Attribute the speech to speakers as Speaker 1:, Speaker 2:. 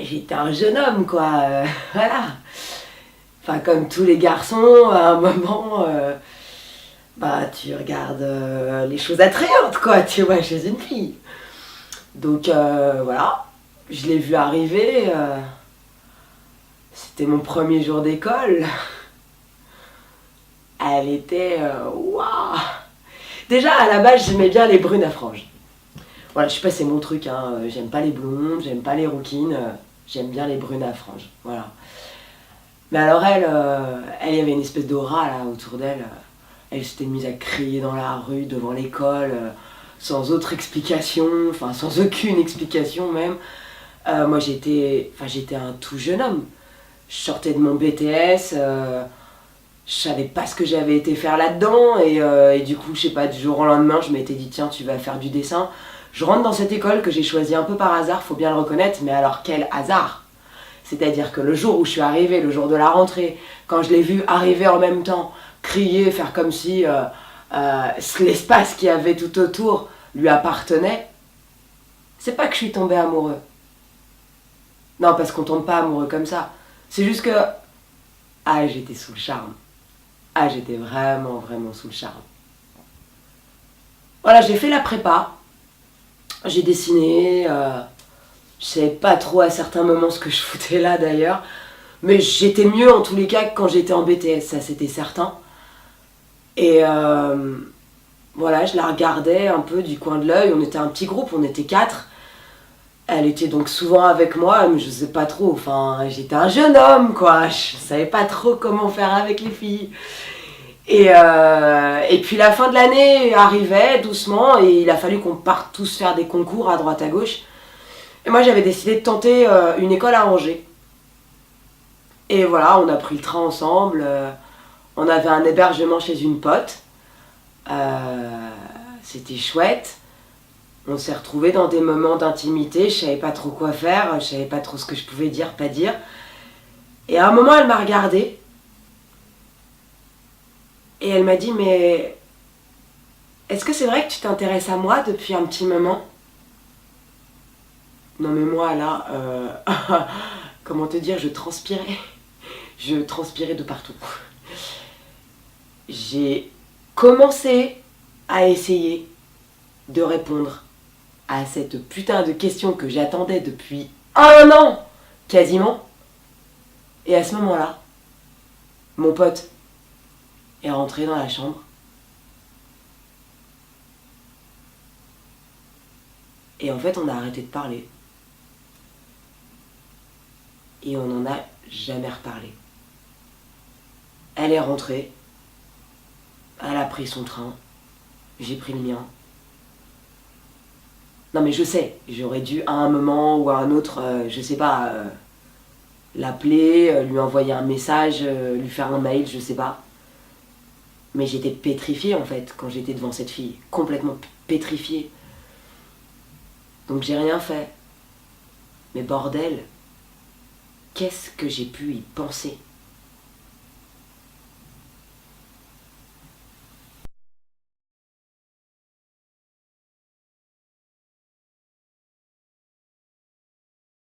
Speaker 1: J'étais un jeune homme, quoi. Voilà. Enfin, comme tous les garçons, à un moment, tu regardes les choses attrayantes, quoi, tu vois, chez une fille. Donc, voilà. Je l'ai vu arriver. C'était mon premier jour d'école. Elle était... Waouh. Déjà, à la base, j'aimais bien les brunes à franges. Voilà, je sais pas, c'est mon truc, hein. J'aime pas les blondes, j'aime pas les rouquines. J'aime bien les brunes à franges. Voilà. Mais alors elle y avait une espèce d'aura là autour d'elle. Elle s'était mise à crier dans la rue, devant l'école, sans autre explication, enfin sans aucune explication même. Moi j'étais un tout jeune homme. Je sortais de mon BTS, je savais pas ce que j'avais été faire là-dedans et du coup, je sais pas, du jour au lendemain, je m'étais dit tiens, tu vas faire du dessin. Je rentre dans cette école que j'ai choisie un peu par hasard, faut bien le reconnaître, mais alors quel hasard! C'est-à-dire que le jour où je suis arrivée, le jour de la rentrée, quand je l'ai vu arriver en même temps, crier, faire comme si l'espace qu'il y avait tout autour lui appartenait, c'est pas que je suis tombée amoureux. Non, parce qu'on tombe pas amoureux comme ça. C'est juste que, j'étais sous le charme. J'étais vraiment, vraiment sous le charme. Voilà, j'ai fait la prépa, j'ai dessiné, je savais pas trop à certains moments ce que je foutais là d'ailleurs, mais j'étais mieux en tous les cas que quand j'étais en BTS, ça c'était certain. Et voilà, je la regardais un peu du coin de l'œil, on était un petit groupe, on était 4. Elle était donc souvent avec moi, mais je sais pas trop, enfin j'étais un jeune homme quoi, je savais pas trop comment faire avec les filles. Et puis la fin de l'année arrivait doucement et il a fallu qu'on parte tous faire des concours à droite à gauche. Et moi j'avais décidé de tenter une école à Angers. Et voilà, on a pris le train ensemble, on avait un hébergement chez une pote. C'était chouette. On s'est retrouvés dans des moments d'intimité, je savais pas trop quoi faire, je savais pas trop ce que je pouvais dire, pas dire. Et à un moment elle m'a regardée et elle m'a dit mais est-ce que c'est vrai que tu t'intéresses à moi depuis un petit moment? Non mais moi là, comment te dire, je transpirais. Je transpirais de partout. J'ai commencé à essayer de répondre à cette putain de question que j'attendais depuis un an, quasiment. Et à ce moment-là, mon pote est rentré dans la chambre. Et en fait, on a arrêté de parler. Et on n'en a jamais reparlé. Elle est rentrée. Elle a pris son train. J'ai pris le mien. Non mais je sais, j'aurais dû à un moment ou à un autre, je sais pas, l'appeler, lui envoyer un message, lui faire un mail, je sais pas. Mais j'étais pétrifiée en fait quand j'étais devant cette fille, complètement pétrifiée. Donc j'ai rien fait. Mais bordel, qu'est-ce que j'ai pu y penser?